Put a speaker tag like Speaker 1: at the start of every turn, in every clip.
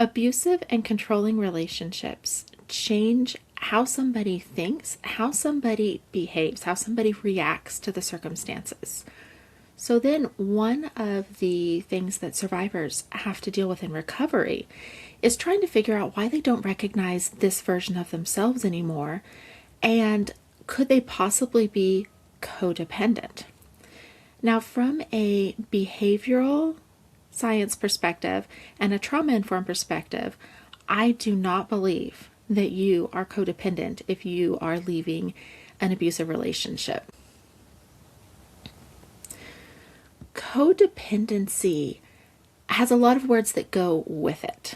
Speaker 1: Abusive and controlling relationships change how somebody thinks, how somebody behaves, how somebody reacts to the circumstances. So then one of the things that survivors have to deal with in recovery is trying to figure out why they don't recognize this version of themselves anymore, and could they possibly be codependent? Now, from a behavioral science perspective and a trauma-informed perspective, I do not believe that you are codependent if you are leaving an abusive relationship. Codependency has a lot of words that go with it.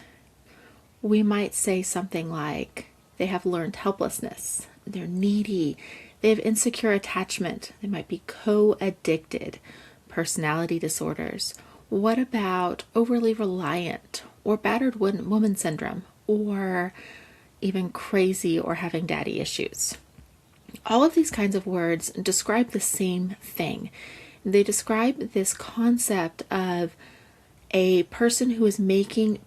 Speaker 1: We might say something like they have learned helplessness, they're needy, they have insecure attachment, they might be co-addicted, personality disorders. What about overly reliant or battered woman syndrome, or even crazy or having daddy issues? All of these kinds of words describe the same thing. They describe this concept of a person who is making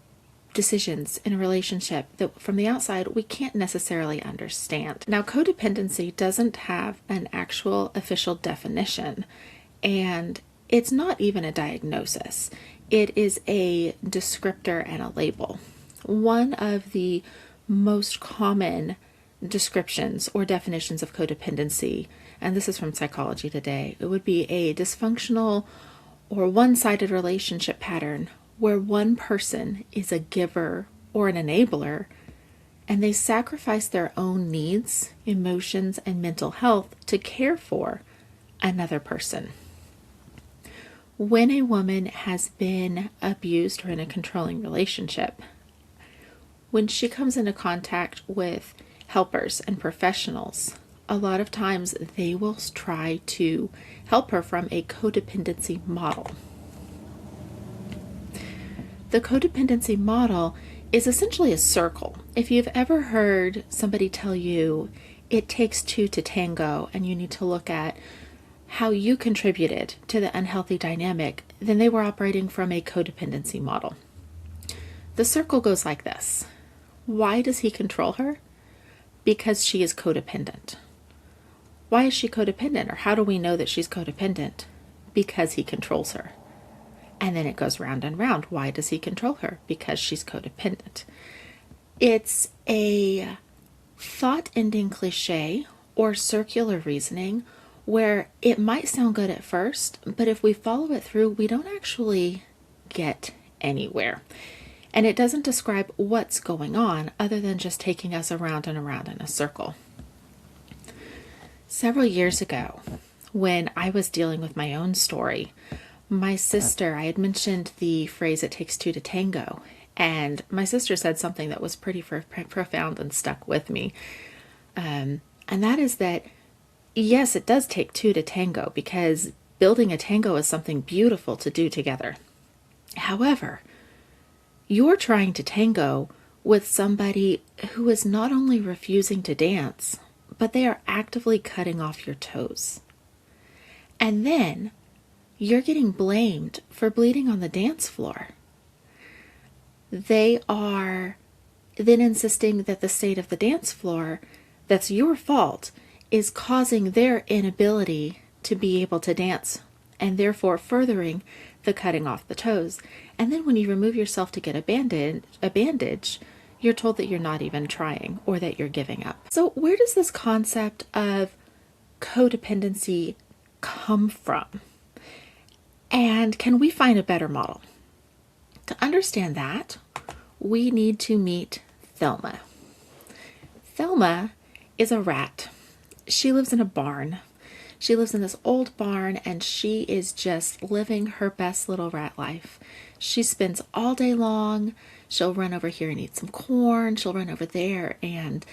Speaker 1: decisions in a relationship that from the outside we can't necessarily understand. Now, codependency doesn't have an actual official definition, and it's not even a diagnosis. It is a descriptor and a label. One of the most common descriptions or definitions of codependency, and this is from Psychology Today, it would be a dysfunctional or one-sided relationship pattern where one person is a giver or an enabler, and they sacrifice their own needs, emotions, and mental health to care for another person. When a woman has been abused or in a controlling relationship, when she comes into contact with helpers and professionals, a lot of times they will try to help her from a codependency model. The codependency model is essentially a circle. If you've ever heard somebody tell you it takes two to tango and you need to look at how you contributed to the unhealthy dynamic, then they were operating from a codependency model. The circle goes like this. Why does he control her? Because she is codependent. Why is she codependent? Or how do we know that she's codependent? Because he controls her. And then it goes round and round. Why does he control her? Because she's codependent. It's a thought-ending cliche or circular reasoning where it might sound good at first, but if we follow it through, we don't actually get anywhere. And it doesn't describe what's going on other than just taking us around and around in a circle. Several years ago, when I was dealing with my own story, my sister, I had mentioned the phrase, it takes two to tango, and my sister said something that was pretty profound and stuck with me. And that is that, yes, it does take two to tango, because building a tango is something beautiful to do together. However, you're trying to tango with somebody who is not only refusing to dance, but they are actively cutting off your toes. And then you're getting blamed for bleeding on the dance floor. They are then insisting that the state of the dance floor, that's your fault, is causing their inability to be able to dance, and therefore furthering the cutting off the toes. And then when you remove yourself to get a bandage, you're told that you're not even trying or that you're giving up. So where does this concept of codependency come from? And can we find a better model? To understand that, we need to meet Thelma. Thelma is a rat. She lives in a barn. She lives in this old barn, and she is just living her best little rat life. She spends all day long. She'll run over here and eat some corn. She'll run over there and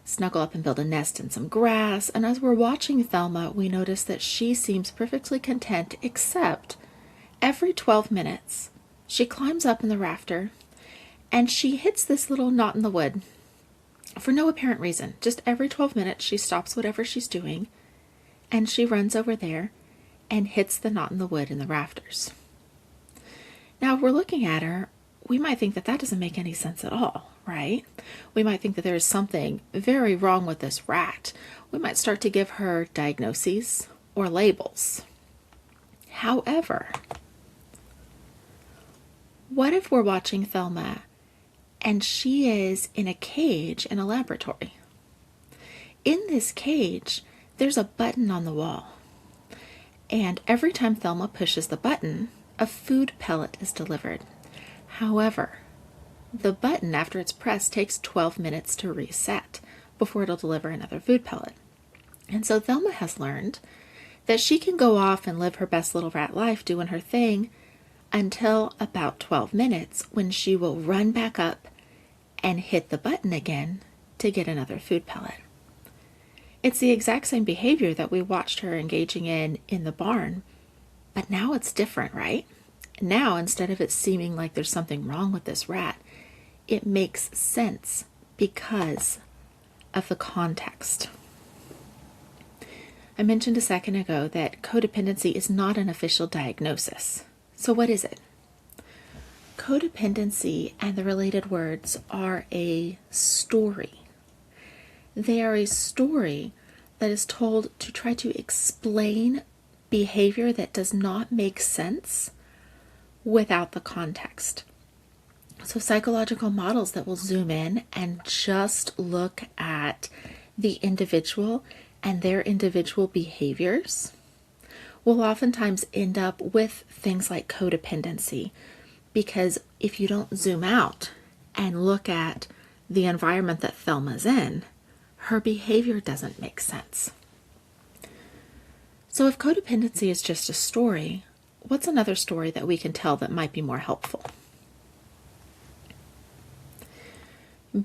Speaker 1: snuggle up and build a nest in some grass. And as we're watching Thelma, we notice that she seems perfectly content, except every 12 minutes, she climbs up in the rafter and she hits this little knot in the wood for no apparent reason. Just every 12 minutes, she stops whatever she's doing and she runs over there and hits the knot in the wood in the rafters. Now, if we're looking at her, we might think that that doesn't make any sense at all, right? We might think that there is something very wrong with this rat. We might start to give her diagnoses or labels. However, what if we're watching Thelma and she is in a cage in a laboratory? In this cage, there's a button on the wall. And every time Thelma pushes the button, a food pellet is delivered. However, the button, after it's pressed, takes 12 minutes to reset before it'll deliver another food pellet. And so Thelma has learned that she can go off and live her best little rat life doing her thing until about 12 minutes, when she will run back up and hit the button again to get another food pellet. It's the exact same behavior that we watched her engaging in the barn, but now it's different, right? Now, instead of it seeming like there's something wrong with this rat, it makes sense because of the context. I mentioned a second ago that codependency is not an official diagnosis. So what is it? Codependency and the related words are a story. They are a story that is told to try to explain behavior that does not make sense without the context. So psychological models that will zoom in and just look at the individual and their individual behaviors will oftentimes end up with things like codependency, because if you don't zoom out and look at the environment that Thelma's in, her behavior doesn't make sense. So if codependency is just a story, what's another story that we can tell that might be more helpful?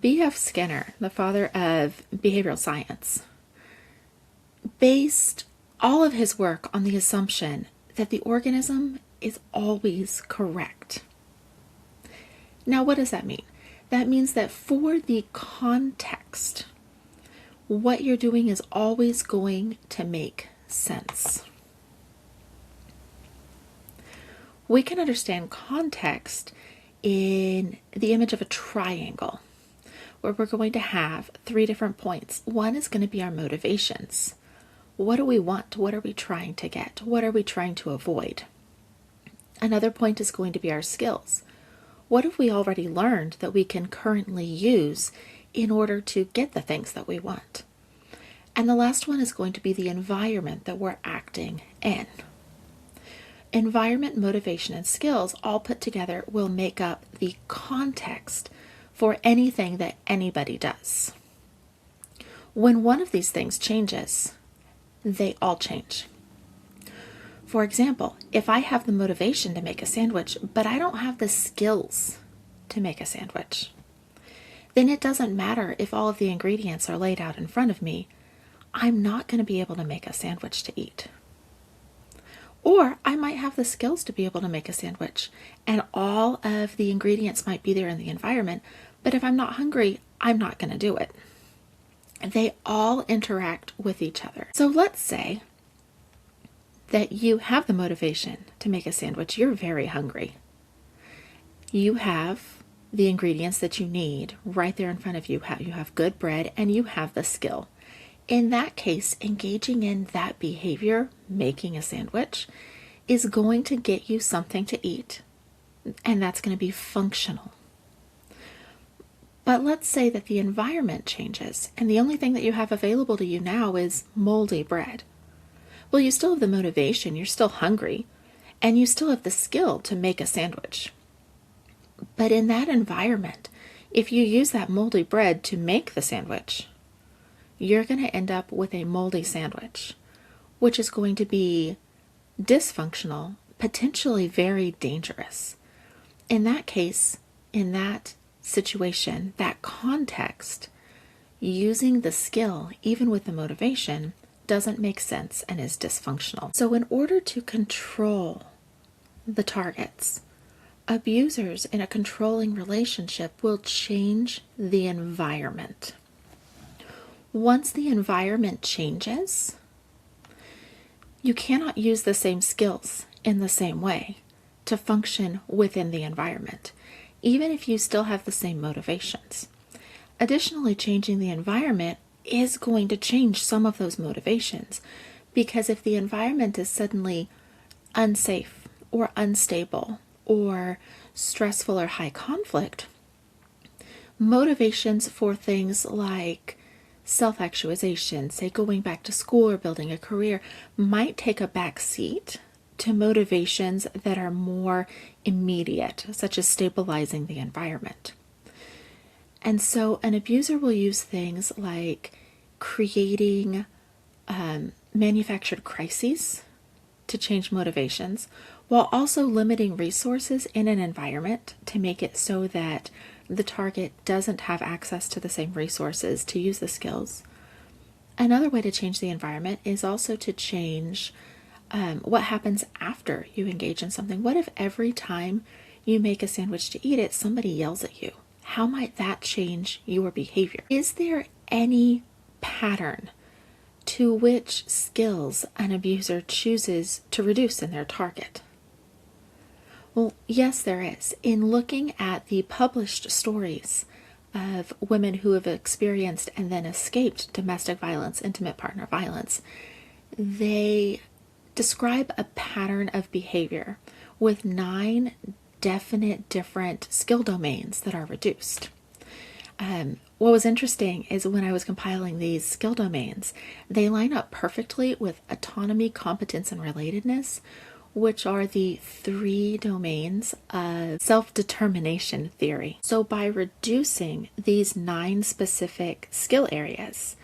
Speaker 1: B.F. Skinner, the father of behavioral science, based all of his work on the assumption that the organism is always correct. Now, what does that mean? That means that for the context, what you're doing is always going to make sense. We can understand context in the image of a triangle, where we're going to have 3 different points. One is going to be our motivations. What do we want? What are we trying to get? What are we trying to avoid? Another point is going to be our skills. What have we already learned that we can currently use in order to get the things that we want? And the last one is going to be the environment that we're acting in. Environment, motivation, and skills all put together will make up the context for anything that anybody does. When one of these things changes, they all change. For example, if I have the motivation to make a sandwich, but I don't have the skills to make a sandwich, then it doesn't matter if all of the ingredients are laid out in front of me. I'm not going to be able to make a sandwich to eat. Or I might have the skills to be able to make a sandwich, and all of the ingredients might be there in the environment, but if I'm not hungry, I'm not going to do it. They all interact with each other. So let's say that you have the motivation to make a sandwich. You're very hungry. You have the ingredients that you need right there in front of you. You have good bread and you have the skill. In that case, engaging in that behavior, making a sandwich, is going to get you something to eat, and that's going to be functional. But let's say that the environment changes, and the only thing that you have available to you now is moldy bread. Well, you still have the motivation, you're still hungry, and you still have the skill to make a sandwich. But in that environment, if you use that moldy bread to make the sandwich, you're going to end up with a moldy sandwich, which is going to be dysfunctional, potentially very dangerous. In that case, in that situation, that context, using the skill, even with the motivation, doesn't make sense and is dysfunctional. So in order to control the targets, abusers in a controlling relationship will change the environment. Once the environment changes, you cannot use the same skills in the same way to function within the environment. even if you still have the same motivations. Additionally, changing the environment is going to change some of those motivations, because if the environment is suddenly unsafe or unstable or stressful or high conflict, motivations for things like self-actualization, say going back to school or building a career, might take a back seat to motivations that are more immediate, such as stabilizing the environment. And so an abuser will use things like creating manufactured crises to change motivations, while also limiting resources in an environment to make it so that the target doesn't have access to the same resources to use the skills. Another way to change the environment is also to change what happens after you engage in something. What if every time you make a sandwich to eat it, somebody yells at you? How might that change your behavior? Is there any pattern to which skills an abuser chooses to reduce in their target? Well, yes, there is. In looking at the published stories of women who have experienced and then escaped domestic violence, intimate partner violence, they describe a pattern of behavior with 9 definite different skill domains that are reduced. What was interesting is when I was compiling these skill domains, they line up perfectly with autonomy, competence, and relatedness, which are the 3 domains of self-determination theory. So by reducing these 9 specific skill areas,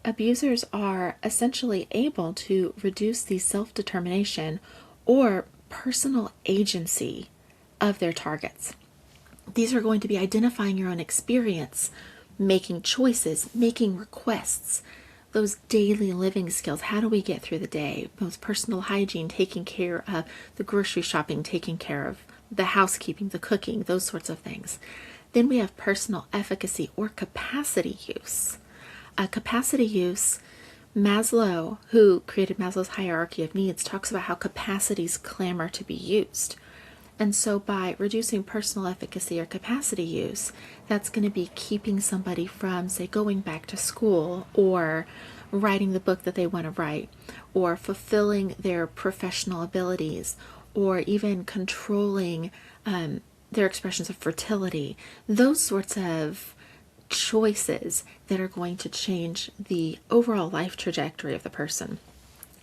Speaker 1: abusers are essentially able to reduce the self-determination or personal agency of their targets. These are going to be identifying your own experience, making choices, making requests, those daily living skills. How do we get through the day? Both personal hygiene, taking care of the grocery shopping, taking care of the housekeeping, the cooking, those sorts of things. Then we have personal efficacy or capacity use. Capacity use, Maslow, who created Maslow's hierarchy of needs, talks about how capacities clamor to be used. And so by reducing personal efficacy or capacity use, that's going to be keeping somebody from, say, going back to school or writing the book that they want to write, or fulfilling their professional abilities, or even controlling their expressions of fertility. Those sorts of choices that are going to change the overall life trajectory of the person.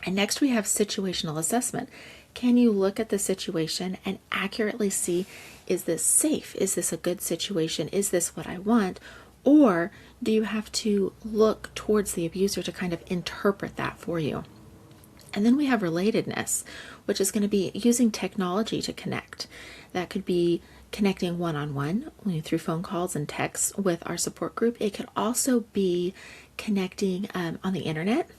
Speaker 1: And next we have situational assessment. Can you look at the situation and accurately see, is this safe? Is this a good situation? Is this what I want? Or do you have to look towards the abuser to kind of interpret that for you? And then we have relatedness, which is going to be using technology to connect. That could be connecting one-on-one through phone calls and texts with our support group. It could also be connecting on the internet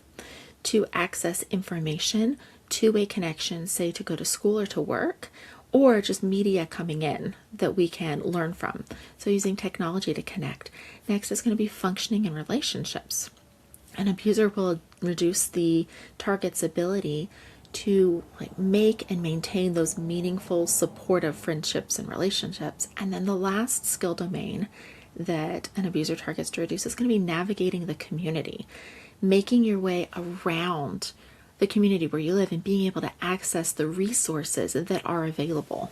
Speaker 1: to access information, two-way connection, say to go to school or to work, or just media coming in that we can learn from. So using technology to connect. Next is going to be functioning in relationships. An abuser will reduce the target's ability to make and maintain those meaningful, supportive friendships and relationships. And then the last skill domain that an abuser targets to reduce is going to be navigating the community, making your way around the community where you live and being able to access the resources that are available.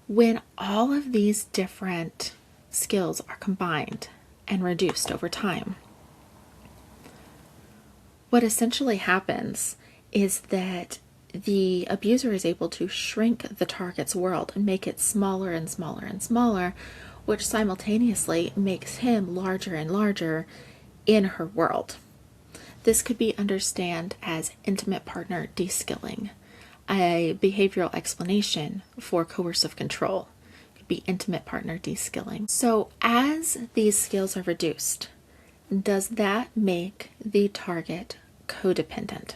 Speaker 1: When all of these different skills are combined and reduced over time, what essentially happens is that the abuser is able to shrink the target's world and make it smaller and smaller and smaller, which simultaneously makes him larger and larger in her world. This could be understood as intimate partner de-skilling, a behavioral explanation for coercive control. It could be intimate partner de-skilling. So as these skills are reduced, does that make the target codependent?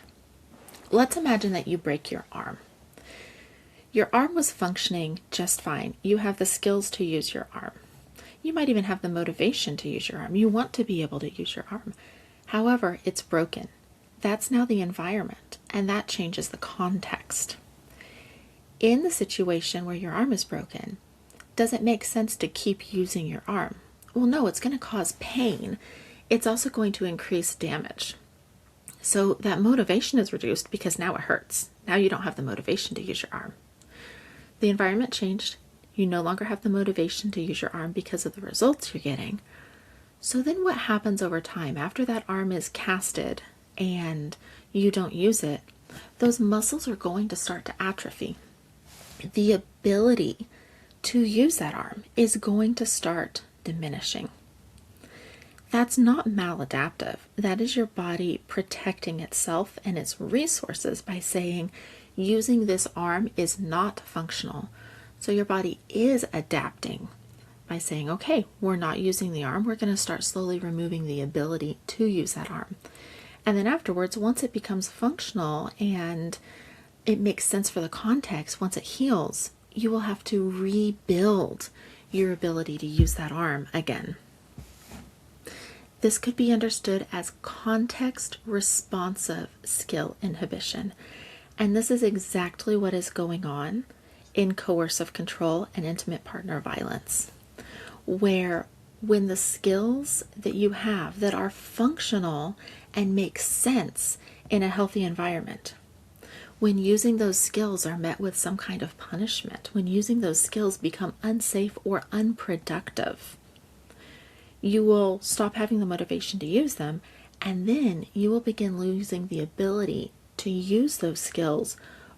Speaker 1: Let's imagine that you break your arm. Your arm was functioning just fine. You have the skills to use your arm. You might even have the motivation to use your arm. You want to be able to use your arm. However, it's broken. That's now the environment, and that changes the context. In the situation where your arm is broken, does it make sense to keep using your arm? Well, no, it's going to cause pain. It's also going to increase damage. So that motivation is reduced because now it hurts. Now you don't have the motivation to use your arm. The environment changed. You no longer have the motivation to use your arm because of the results you're getting. So then what happens over time after that arm is casted and you don't use it? Those muscles are going to start to atrophy. The ability to use that arm is going to start diminishing. That's not maladaptive. That is your body protecting itself and its resources by saying, using this arm is not functional. So your body is adapting by saying, okay, we're not using the arm. We're going to start slowly removing the ability to use that arm. And then afterwards, once it becomes functional and it makes sense for the context, once it heals, you will have to rebuild your ability to use that arm again. This could be understood as context-responsive skill inhibition. And this is exactly what is going on in coercive control and intimate partner violence, where when the skills that you have that are functional and make sense in a healthy environment, when using those skills are met with some kind of punishment, when using those skills become unsafe or unproductive, you will stop having the motivation to use them, and then you will begin losing the ability to use those skills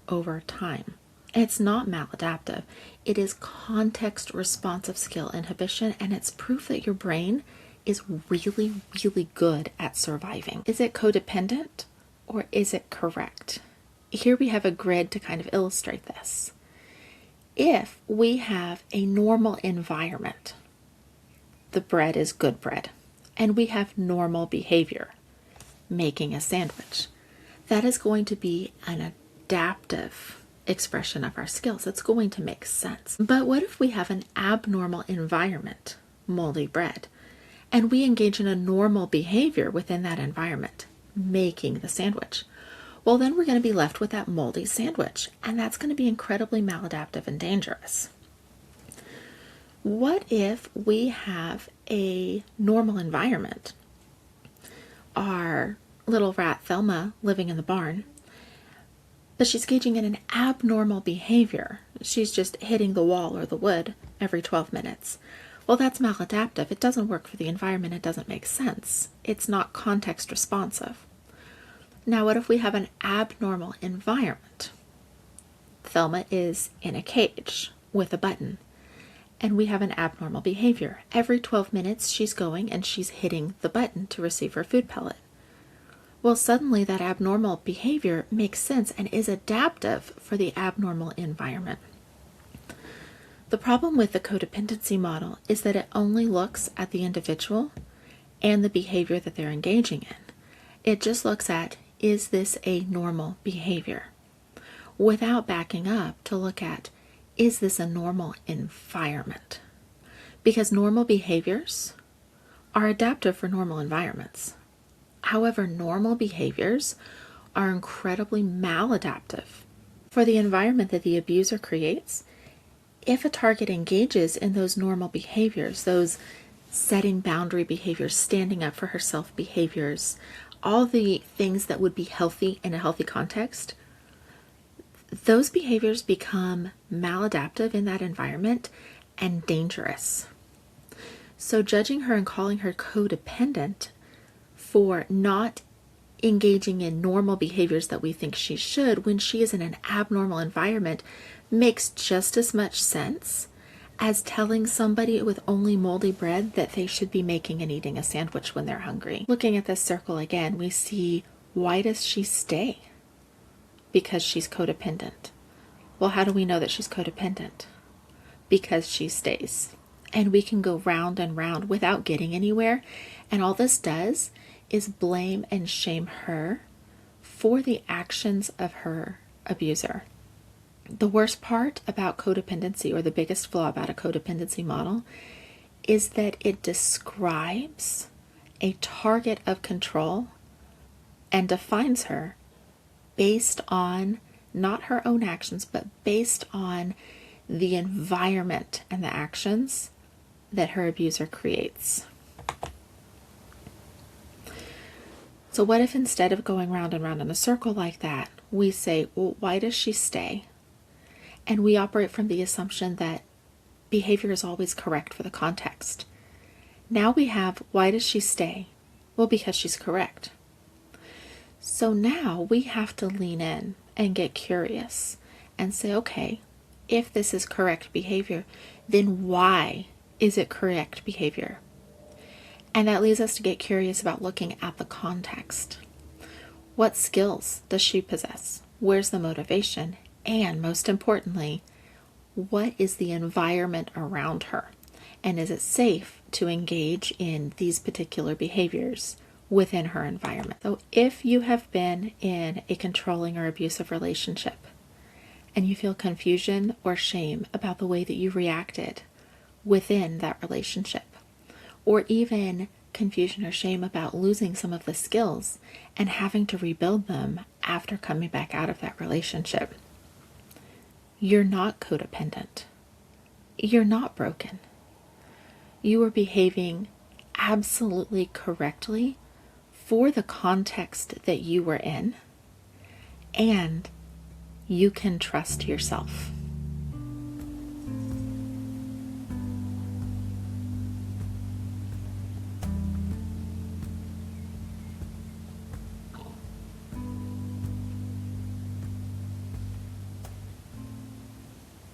Speaker 1: over time. It's not maladaptive. It is context-responsive skill inhibition, and it's proof that your brain is really, really good at surviving. Is it codependent or is it correct? Here we have a grid to kind of illustrate this. If we have a normal environment, the bread is good bread, and we have normal behavior, making a sandwich, that is going to be an adaptive expression of our skills. It's going to make sense. But what if we have an abnormal environment, moldy bread, and we engage in a normal behavior within that environment, making the sandwich? Well, then we're going to be left with that moldy sandwich, and that's going to be incredibly maladaptive and dangerous. What if we have a normal environment? Our little rat Thelma living in the barn, but she's engaging in an abnormal behavior. She's just hitting the wall or the wood every 12 minutes. Well, that's maladaptive. It doesn't work for the environment. It doesn't make sense. It's not context responsive. Now, what if we have an abnormal environment? Thelma is in a cage with a button, and we have an abnormal behavior. Every 12 minutes, she's going and she's hitting the button to receive her food pellet. Well, suddenly that abnormal behavior makes sense and is adaptive for the abnormal environment. The problem with the codependency model is that it only looks at the individual and the behavior that they're engaging in. It just looks at, is this a normal behavior? Without backing up to look at, is this a normal environment? Because normal behaviors are adaptive for normal environments. However, normal behaviors are incredibly maladaptive for the environment that the abuser creates. If a target engages in those normal behaviors, those setting boundary behaviors, standing up for herself behaviors, all the things that would be healthy in a healthy context, those behaviors become maladaptive in that environment and dangerous. So judging her and calling her codependent for not engaging in normal behaviors that we think she should when she is in an abnormal environment makes just as much sense as telling somebody with only moldy bread that they should be making and eating a sandwich when they're hungry. Looking at this circle again, we see, why does she stay? Because she's codependent. Well, how do we know that she's codependent? Because she stays. And we can go round and round without getting anywhere. And all this does is blame and shame her for the actions of her abuser. The worst part about codependency, or the biggest flaw about a codependency model, is that it describes a target of control and defines her based on not her own actions, but based on the environment and the actions that her abuser creates. So what if instead of going round and round in a circle like that, we say, well, why does she stay? And we operate from the assumption that behavior is always correct for the context. Now we have, why does she stay? Well, because she's correct. So now we have to lean in and get curious and say, okay, if this is correct behavior, then why is it correct behavior? And that leads us to get curious about looking at the context. What skills does she possess? Where's the motivation? And most importantly, what is the environment around her? And is it safe to engage in these particular behaviors within her environment? So if you have been in a controlling or abusive relationship and you feel confusion or shame about the way that you reacted within that relationship, or even confusion or shame about losing some of the skills and having to rebuild them after coming back out of that relationship, you're not codependent. You're not broken. You are behaving absolutely correctly for the context that you were in, and you can trust yourself.